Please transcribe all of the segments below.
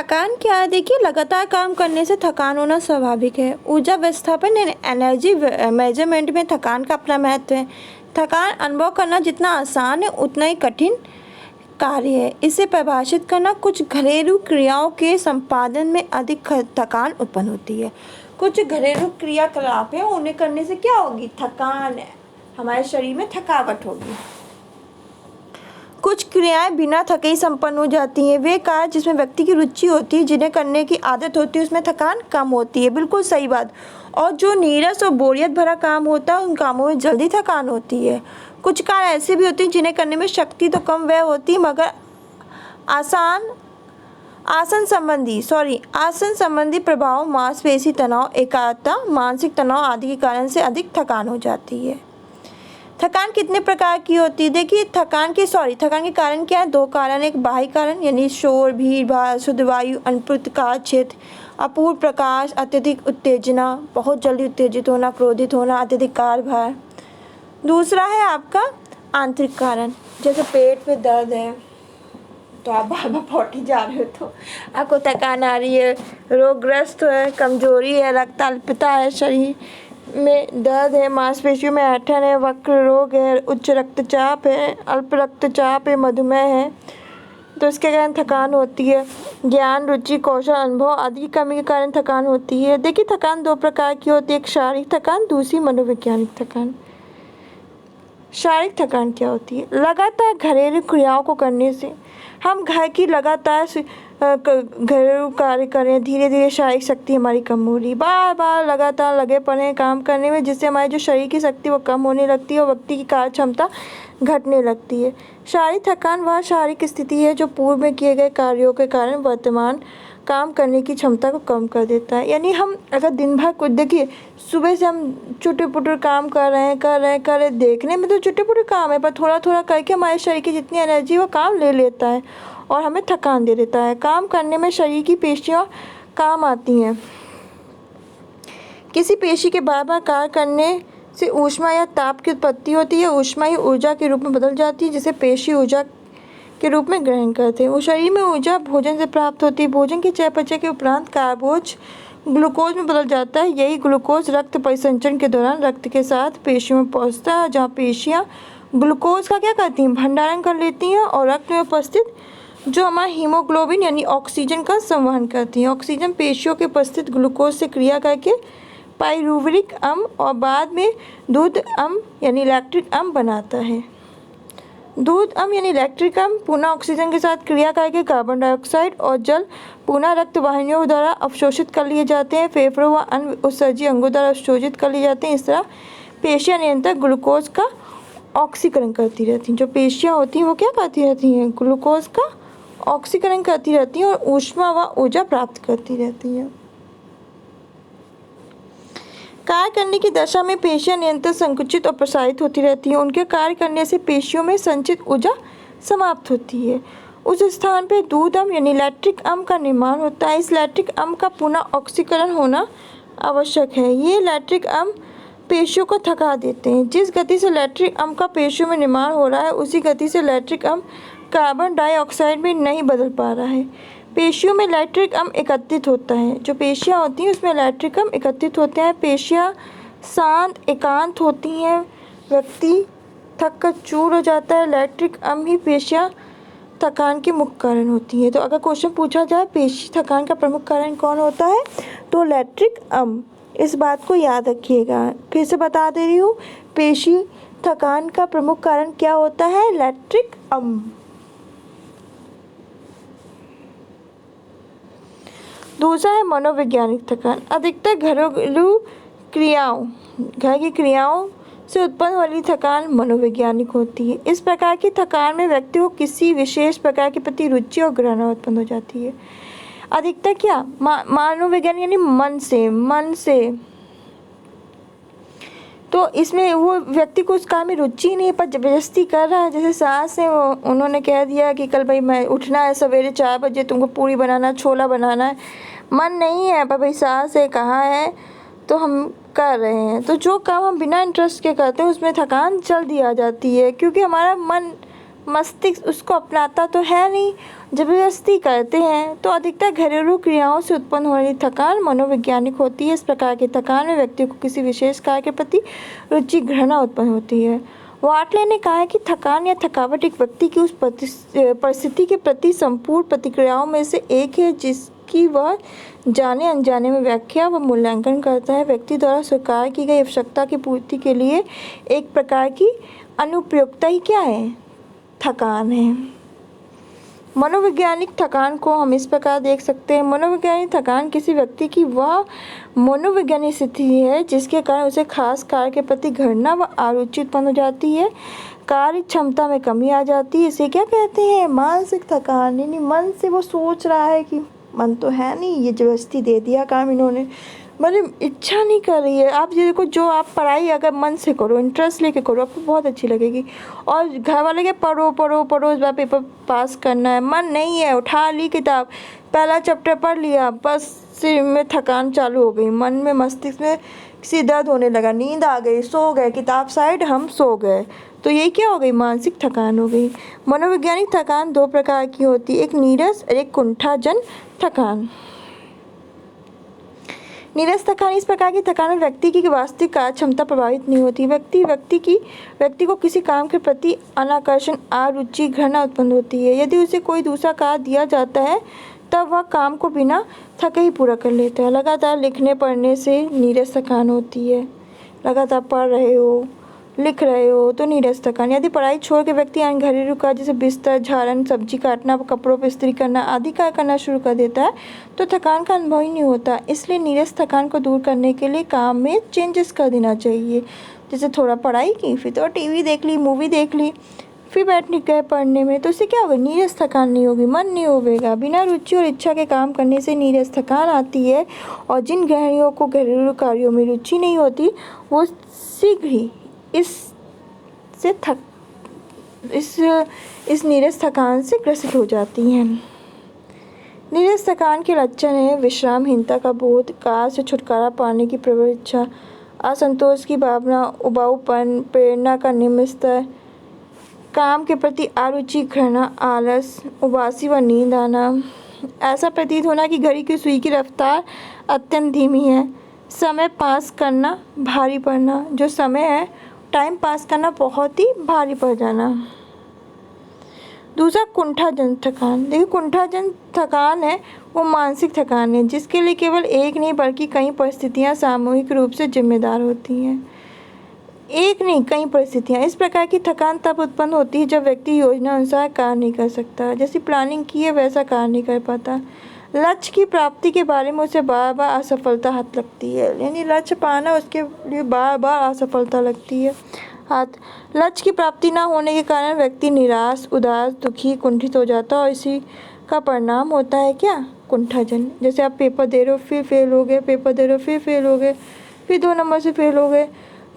थकान क्या है? देखिए, लगातार काम करने से थकान होना स्वाभाविक है। ऊर्जा व्यवस्थापन यानी एनर्जी मेजरमेंट में थकान का अपना महत्व है। थकान अनुभव करना जितना आसान है उतना ही कठिन कार्य है। इसे परिभाषित करना, कुछ घरेलू क्रियाओं के संपादन में अधिक थकान उत्पन्न होती है। कुछ घरेलू क्रियाकलाप हैं, उन्हें करने से क्या होगी? थकान, हमारे शरीर में थकावट होगी। कुछ क्रियाएं बिना थके ही संपन्न हो जाती हैं। वे कार्य जिसमें व्यक्ति की रुचि होती है, जिन्हें करने की आदत होती है, उसमें थकान कम होती है। बिल्कुल सही बात। और जो नीरस और बोरियत भरा काम होता है, उन कामों में जल्दी थकान होती है। कुछ कार्य ऐसे भी होते हैं जिन्हें करने में शक्ति तो कम व्यय होती है, मगर आसन संबंधी प्रभाव, मांसपेशी तनाव, एकाग्रता, मानसिक तनाव आदि के कारण से अधिक थकान हो जाती है। थकान कितने प्रकार की होती है? देखिए, थकान के कारण क्या है? दो कारण। एक बाह्य कारण यानी शोर, भीड़ भाड़, शुद्ध वायु, अनुप्रकाश क्षेत्र, अपूर्ण प्रकाश, अत्यधिक उत्तेजना, बहुत जल्दी उत्तेजित होना, क्रोधित होना, अत्यधिक कार्यभार। दूसरा है आपका आंतरिक कारण, जैसे पेट में दर्द है तो आप बार बार पॉटी जा रहे हो तो आपको थकान आ रही है। रोगग्रस्त है, कमजोरी है, रक्त अल्पता है, शरीर में दर्द है, मांसपेशियों में ऐंठन है, वक्र रोग है, उच्च रक्तचाप है, अल्प रक्तचाप है, मधुमेह है, तो इसके कारण थकान होती है। ज्ञान, रुचि, कौशल, अनुभव आदि की कमी के कारण थकान होती है। देखिए, थकान दो प्रकार की होती है, एक शारीरिक थकान, दूसरी मनोवैज्ञानिक थकान। शारीरिक थकान क्या होती है? लगातार घरेलू क्रियाओं को करने से हम घर की लगातार घरेलू कार्य करें, धीरे धीरे शारीरिक शक्ति हमारी कम हो रही, बार बार लगातार लगे पड़े हैं काम करने में, जिससे हमारी जो शरीर की शक्ति वो कम होने लगती है और व्यक्ति की कार्य क्षमता घटने लगती है। शारीरिक थकान वह शारीरिक स्थिति है जो पूर्व में किए गए कार्यों के कारण वर्तमान काम करने की क्षमता को कम कर देता है। यानी हम अगर दिन भर कुछ, देखिए, सुबह से हम छोटे पुटे काम कर रहे हैं, देखने में तो छोटे पुटे काम है, पर थोड़ा थोड़ा करके हमारे शरीर की जितनी एनर्जी वो काम ले लेता है और हमें थकान दे देता है। काम करने में शरीर की पेशियाँ काम आती हैं। किसी पेशी के बार बार कार्य करने से ऊष्मा या ताप की उत्पत्ति होती है। ऊष्मा ही ऊर्जा के रूप में बदल जाती है, जिसे पेशी ऊर्जा के रूप में ग्रहण करते हैं। वो शरीर में ऊर्जा भोजन से प्राप्त होती है। भोजन के चयापचय के उपरांत कार्बोज ग्लूकोज में बदल जाता है। यही ग्लूकोज रक्त परिसंचरण के दौरान रक्त के साथ पेशियों में पहुंचता है, जहाँ पेशियाँ ग्लूकोज का क्या करती हैं? भंडारण कर लेती हैं और रक्त में उपस्थित जो हमारा हीमोग्लोबिन यानी ऑक्सीजन का संवहन करती हैं। ऑक्सीजन पेशियों के उपस्थित ग्लूकोज से क्रिया करके पाइरूविक अम्ल और बाद में दूध अम्ल यानी लैक्टिक अम्ल बनाता है। दूध अम्ल यानी लैक्टिक अम्ल पुनः ऑक्सीजन के साथ क्रिया करके कार्बन डाइऑक्साइड और जल पुनः रक्त वाहिनियों द्वारा अवशोषित कर लिए जाते हैं। फेफड़ों व अन्य उत्सर्जी अंगों द्वारा अवशोषित कर लिए जाते हैं। इस तरह पेशियाँ निरंतर ग्लूकोज का ऑक्सीकरण करती रहती हैं। जो पेशियाँ होती हैं वो क्या करती रहती हैं? ग्लूकोज का ऑक्सीकरण करती रहती हैं और ऊष्मा व ऊर्जा प्राप्त करती रहती हैं। कार्य करने की दशा में पेशियाँ निरंतर संकुचित और प्रसारित होती रहती हैं। उनके कार्य करने से पेशियों में संचित ऊर्जा समाप्त होती है। उस स्थान पर दूध अम्ल यानी लैक्टिक अम्ल का निर्माण होता है। इस लैक्टिक अम्ल का पुनः ऑक्सीकरण होना आवश्यक है। ये लैक्टिक अम्ल पेशियों को थका देते हैं। जिस गति से लैक्टिक अम्ल का पेशियों में निर्माण हो रहा है, उसी गति से लैक्टिक अम्ल कार्बन डाइऑक्साइड में नहीं बदल पा रहा है। पेशियों में लैक्टिक अम्ल एकत्रित होता है। जो पेशियाँ होती हैं उसमें लैक्टिक अम्ल एकत्रित होते हैं। पेशियाँ शांत एकांत होती हैं। व्यक्ति थक कर चूर हो जाता है। लैक्टिक अम्ल ही पेशियाँ थकान के मुख्य कारण होती हैं। तो अगर क्वेश्चन पूछा जाए पेशी थकान का प्रमुख कारण कौन होता है, तो लैक्टिक अम्ल। इस बात को याद रखिएगा। फिर से बता दे रही हूँ, पेशी थकान का प्रमुख कारण क्या होता है? लैक्टिक अम्ल। दूसरा है मनोवैज्ञानिक थकान। अधिकतर घरेलू क्रियाओं, घर की क्रियाओं से उत्पन्न वाली थकान मनोवैज्ञानिक होती है। इस प्रकार की थकान में व्यक्ति को किसी विशेष प्रकार के प्रति रुचि और घृणा उत्पन्न हो जाती है। अधिकतर क्या? मनोवैज्ञानिक यानी मन से तो इसमें वो व्यक्ति को उस काम में रुचि नहीं है पर ज़बरदस्ती कर रहा है। जैसे सास है, उन्होंने कह दिया कि कल भाई मैं उठना है सवेरे 4 बजे, तुमको पूरी बनाना, छोला बनाना है। मन नहीं है पर भाई सास है, कहा है तो हम कर रहे हैं। तो जो काम हम बिना इंटरेस्ट के करते हैं उसमें थकान जल्दी आ जाती है, क्योंकि हमारा मन मस्तिष्क उसको अपनाता तो है नहीं, जबरदस्ती करते हैं। तो अधिकतर घरेलू क्रियाओं से उत्पन्न हो रही थकान मनोवैज्ञानिक होती है। इस प्रकार की थकान में व्यक्ति को किसी विशेष कार्य के प्रति रुचि घृणा उत्पन्न होती है। वाटले ने कहा है कि थकान या थकावट एक व्यक्ति की उस परिस्थिति के प्रति संपूर्ण प्रतिक्रियाओं में से एक है जिसकी वह जाने अनजाने में व्याख्या व मूल्यांकन करता है। व्यक्ति द्वारा स्वीकार की गई आवश्यकता की पूर्ति के लिए एक प्रकार की अनुप्रयोगता ही क्या है? थकान है। मनोवैज्ञानिक थकान को हम इस प्रकार देख सकते हैं। मनोवैज्ञानिक थकान किसी व्यक्ति की वह मनोवैज्ञानिक स्थिति है जिसके कारण उसे खास कार्य के प्रति घृणा व अरुचि उत्पन्न हो जाती है। कार्य क्षमता में कमी आ जाती है। इसे क्या कहते हैं? मानसिक थकान। यानी मन से वो सोच रहा है कि मन तो है नहीं, ये जबरदस्ती दे दिया काम इन्होंने, मतलब इच्छा नहीं कर रही है। आप ये देखो, जो आप पढ़ाई अगर मन से करो, इंटरेस्ट लेके करो, आपको बहुत अच्छी लगेगी। और घर वाले के पढ़ो पढ़ो पढ़ो, इस बार पेपर पास करना है, मन नहीं है, उठा ली किताब, पहला चैप्टर पढ़ लिया, बस सिर में थकान चालू हो गई, मन में मस्तिष्क में किसी दर्द होने लगा, नींद आ गई, सो गए, किताब साइड, हम सो गए। तो ये क्या हो गई? मानसिक थकान हो गई। मनोवैज्ञानिक थकान दो प्रकार की होती है, एक नीरस और एक कुंठाजन थकान। नीरस थकान इस प्रकार की थकान में व्यक्ति की वास्तविक कार्य क्षमता प्रभावित नहीं होती। व्यक्ति को किसी काम के प्रति अनाकर्षण, अरुचि, घृणा उत्पन्न होती है। यदि उसे कोई दूसरा कार्य दिया जाता है तब वह काम को बिना थके ही पूरा कर लेता है। लगातार लिखने पढ़ने से नीरस थकान होती है। लगातार पढ़ रहे हो, लिख रहे हो तो नीरस थकान। यदि पढ़ाई छोड़ के व्यक्ति अन्य घरेलू कार्य जैसे बिस्तर झाड़न, सब्जी काटना, कपड़ों पर इस्त्री करना आदि कार्य करना शुरू कर देता है तो थकान का अनुभव ही नहीं होता। इसलिए नीरस थकान को दूर करने के लिए काम में चेंजेस कर देना चाहिए। जैसे थोड़ा पढ़ाई की, फिर तो टीवी देख ली, मूवी देख ली, फिर बैठ गए पढ़ने में, तो इससे क्या होगा? नीरस थकान नहीं होगी, मन नहीं होगा। बिना रुचि और इच्छा के काम करने से नीरस थकान आती है। और जिन गृहिणियों को घरेलू कार्यों में रुचि नहीं होती वो शीघ्र ही इस नीरस थकान से ग्रसित हो जाती हैं। नीरस थकान के लक्षण है विश्रामहीनता का बोध, कार्य से छुटकारा पाने की प्रबल इच्छा, असंतोष की भावना, उबाऊपन, प्रेरणा का निम्न स्तर, काम के प्रति अरुचि, घृणा, आलस, उबासी व नींद आना, ऐसा प्रतीत होना कि घड़ी की सुई की रफ्तार अत्यंत धीमी है, समय पास करना भारी पड़ना, जो समय है टाइम पास करना बहुत ही भारी पड़ जाना। दूसरा कुंठाजन थकान। देखिए, कुंठाजन थकान है वो मानसिक थकान है जिसके लिए केवल एक नहीं बल्कि कई परिस्थितियां सामूहिक रूप से जिम्मेदार होती हैं। एक नहीं, कई परिस्थितियां। इस प्रकार की थकान तब उत्पन्न होती है जब व्यक्ति योजना अनुसार कार्य नहीं कर सकता, जैसी प्लानिंग की है वैसा कार्य नहीं कर पाता। लक्ष्य की प्राप्ति के बारे में उसे बार बार असफलता हाथ लगती है। यानी लक्ष्य पाना उसके लिए बार बार असफलता लगती है हाथ। लक्ष्य की प्राप्ति ना होने के कारण व्यक्ति निराश, उदास, दुखी, कुंठित हो जाता है और इसी का परिणाम होता है क्या? कुंठाजन। जैसे आप पेपर दे रहे हो फिर फेल हो गए, पेपर दे रहे हो फिर फेल हो गए, फिर 2 नंबर से फेल हो गए।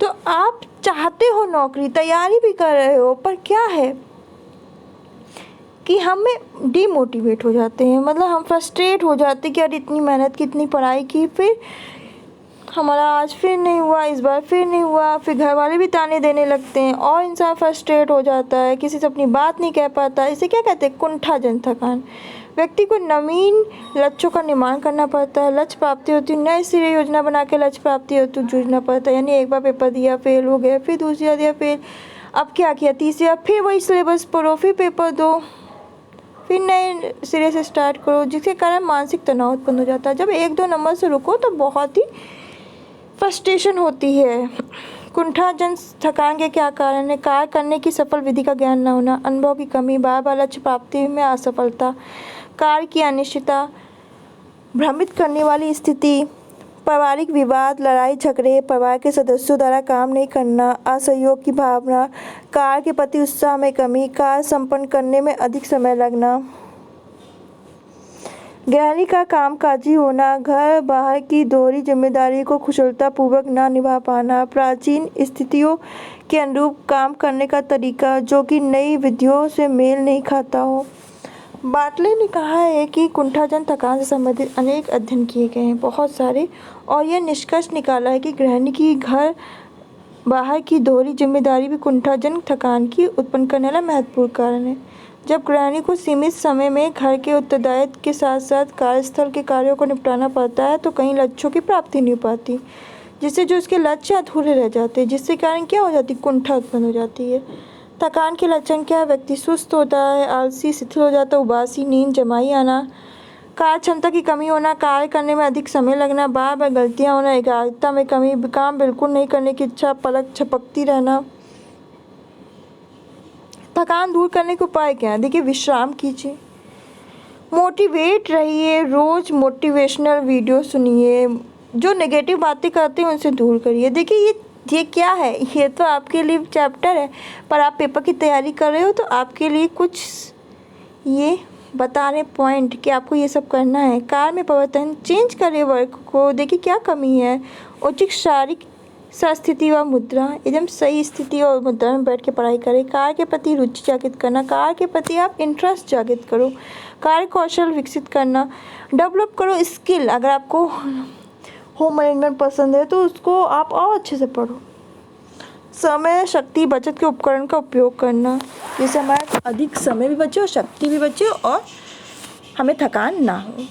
तो आप चाहते हो नौकरी, तैयारी भी कर रहे हो, पर क्या है कि हमें डीमोटिवेट हो जाते हैं, मतलब हम फ्रस्ट्रेट हो जाते हैं कि यार इतनी मेहनत की, इतनी पढ़ाई की, फिर हमारा आज फिर नहीं हुआ, इस बार फिर नहीं हुआ, फिर घर वाले भी ताने देने लगते हैं और इंसान फ्रस्ट्रेट हो जाता है, किसी से अपनी बात नहीं कह पाता। इसे क्या कहते हैं? कुंठाजन थकान। व्यक्ति को नवीन लक्ष्यों का निर्माण करना पड़ता है। लक्ष्य प्राप्ति होती है, नए सिरे योजना बना के लक्ष्य प्राप्ति हेतु जूझना पड़ता है। यानी एक बार पेपर दिया फेल हो गया, फिर दूसरा दिया फेल, अब क्या किया, तीसरा फिर वही सिलेबस पढ़ो, फिर पेपर दो, फिर नए सिरे से स्टार्ट करो, जिसके कारण मानसिक तनाव उत्पन्न हो जाता है। जब 1-2 नंबर से रुको तो बहुत ही फ्रस्ट्रेशन होती है। कुंठाजन थकान के क्या कारण है? कार्य करने की सफल विधि का ज्ञान न होना, अनुभव की कमी, बार बार लक्ष्य प्राप्ति में असफलता, कार्य की अनिश्चितता, भ्रमित करने वाली स्थिति, पारिवारिक विवाद, लड़ाई झगड़े, परिवार के सदस्यों द्वारा काम नहीं करना, असहयोग की भावना, कार्य के प्रति उत्साह में कमी, कार्य संपन्न करने में अधिक समय लगना, गृहिणी का कामकाजी होना, घर बाहर की दोहरी जिम्मेदारी को कुशलतापूर्वक न निभा पाना, प्राचीन स्थितियों के अनुरूप काम करने का तरीका जो कि नई विधियों से मेल नहीं खाता हो। बाटले ने कहा है कि कुंठाजन थकान से संबंधित अनेक अध्ययन किए गए हैं, बहुत सारे, और यह निष्कर्ष निकाला है कि गृहिणी की घर बाहर की दोहरी जिम्मेदारी भी कुंठाजनक थकान की उत्पन्न करने वाला महत्वपूर्ण कारण है। जब गृहिणी को सीमित समय में घर के उत्तरदायित्व के साथ साथ कार्यस्थल के कार्यों को निपटाना पड़ता है तो कई लक्ष्यों की प्राप्ति नहीं हो पाती, जिससे जो उसके लक्ष्य अधूरे रह जाते हैं, जिससे कारण क्या हो जाती है, कुंठा उत्पन्न हो जाती है। थकान के लक्षण क्या है? व्यक्ति सुस्त होता है, आलसी, शिथिल हो जाता है, उबासी, नींद, जमाई आना, कार्य क्षमता की कमी होना, कार्य करने में अधिक समय लगना, बार बार गलतियां होना, एकाग्रता में कमी, काम बिल्कुल नहीं करने की इच्छा, पलक झपकती रहना। थकान दूर करने के उपाय क्या है? देखिए, विश्राम कीजिए, मोटिवेट रहिए, रोज़ मोटिवेशनल वीडियो सुनिए, जो नेगेटिव बातें करते हैं उनसे दूर करिए। देखिए, ये क्या है? ये तो आपके लिए चैप्टर है, पर आप पेपर की तैयारी कर रहे हो तो आपके लिए कुछ ये बता रहे पॉइंट कि आपको ये सब करना है। कार्य में परिवर्तन, चेंज करिए वर्क को, देखिए क्या कमी है। उचित शारीरिक स्थिति व मुद्रा, एकदम सही स्थिति और मुद्रा में बैठ के पढ़ाई करें। कार्य के प्रति रुचि जागृत करना, कार्य के प्रति आप इंटरेस्ट जागृत करो। कार्य कौशल विकसित करना, डेवलप करो स्किल। अगर आपको होम मैनेजमेंट पसंद है तो उसको आप और अच्छे से पढ़ो। समय शक्ति बचत के उपकरण का उपयोग करना, जिससे हमारा अधिक समय भी बचे और शक्ति भी बचे और हमें थकान ना हो।